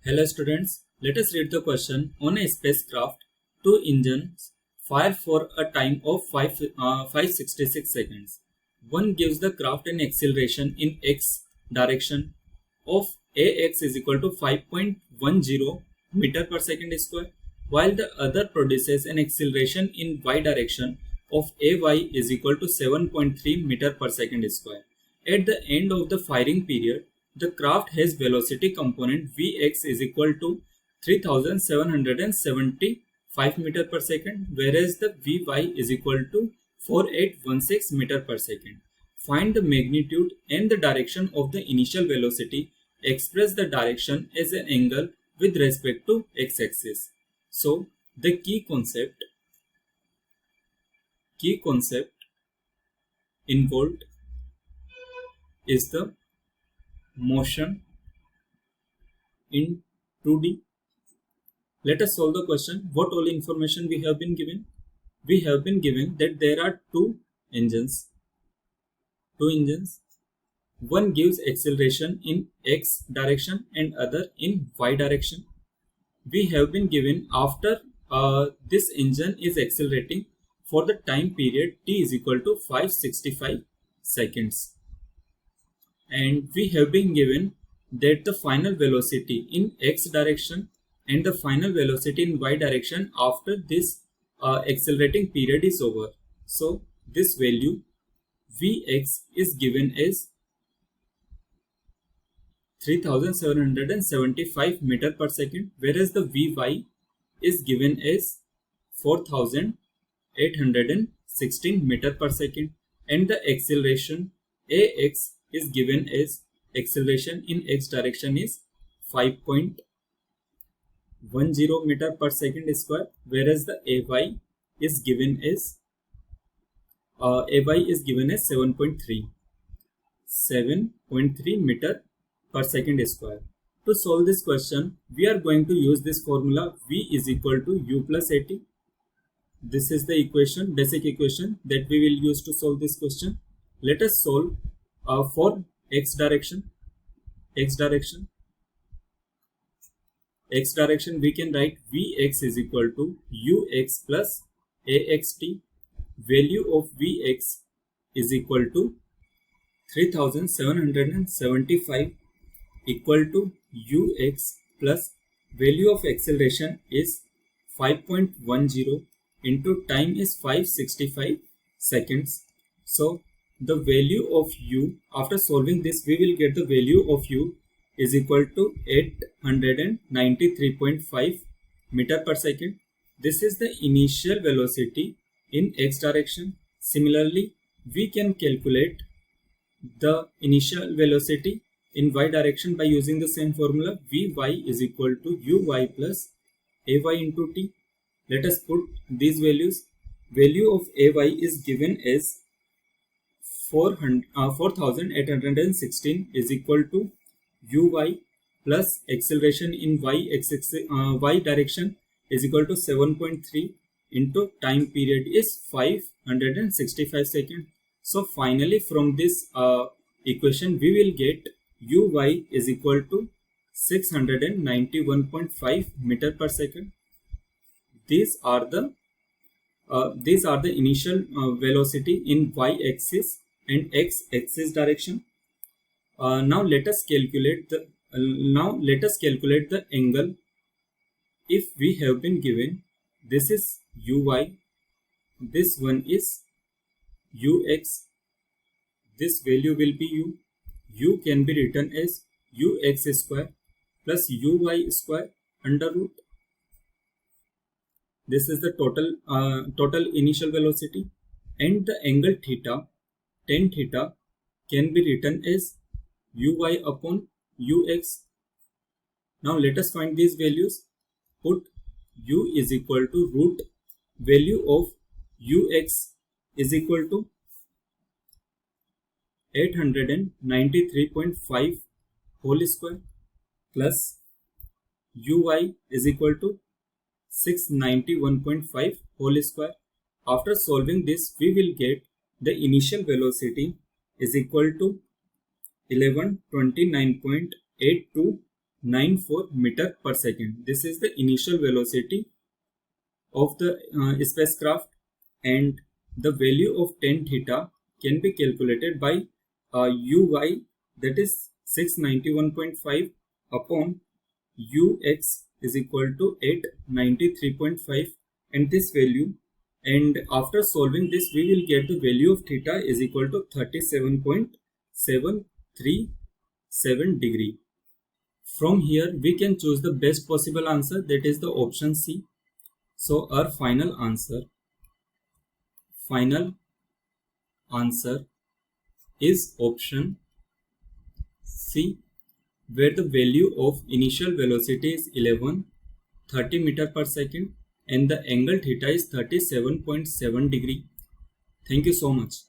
Hello students, let us read the question. On a spacecraft, two engines fire for a time of 566 seconds. One gives the craft an acceleration in x direction of ax is equal to 5.10 meter per second square, while the other produces an acceleration in y direction of ay is equal to 7.3 meter per second square. At the end of the firing period, the craft has velocity component Vx is equal to 3775 meter per second, whereas the Vy is equal to 4816 meter per second. Find the magnitude and the direction of the initial velocity. Express the direction as an angle with respect to x-axis. So the key concept involved is the motion in 2D. Let us solve the question. What all information we have been given? We have been given that there are two engines. One gives acceleration in x direction and other in y direction. We have been given after this engine is accelerating for the time period t is equal to 565 seconds. And we have been given that the final velocity in x direction and the final velocity in y direction after this accelerating period is over. So this value Vx is given as 3775 meter per second, whereas the Vy is given as 4816 meter per second, and the acceleration Ax is given as acceleration in x direction is 5.10 meter per second square, whereas the Ay is given as 7.3 meter per second square. To solve this question, we are going to use this formula V is equal to U plus At. This is the equation, basic equation that we will use to solve this question. Let us solve for x direction. We can write Vx is equal to Ux plus Axt. Value of Vx is equal to 3775 equal to Ux plus value of acceleration is 5.10 into time is 565 seconds. So the value of U, after solving this, we will get the value of U is equal to 893.5 meter per second. This is the initial velocity in x direction. Similarly, we can calculate the initial velocity in y direction by using the same formula. Vy is equal to Uy plus Ay into t. Let us put these values. Value of Ay is given as 4816 is equal to Uy plus acceleration in y direction is equal to 7.3 into time period is 565 seconds. So finally from this equation we will get Uy is equal to 691.5 meter per second. These are the initial velocity in y-axis and x-axis direction. Now let us calculate the angle. If we have been given this is Uy, this one is Ux, this value will be U. U can be written as Ux square plus Uy square under root. This is the total initial velocity, and the angle theta, tan theta, can be written as Uy upon Ux. Now let us find these values. Put U is equal to root value of Ux is equal to 893.5 whole square plus Uy is equal to 691.5 whole square. After solving this, we will get the initial velocity is equal to 1129.82 94 meter per second. This is the initial velocity of the spacecraft, and the value of tan theta can be calculated by uy, that is 691.5 upon ux is equal to 893.5, and this value, and after solving this we will get the value of theta is equal to 37.737 degree. From here we can choose the best possible answer, that is the option C. So our final answer is option C, where the value of initial velocity is 1130 meter per second and the angle theta is 37.7 degree. Thank you so much.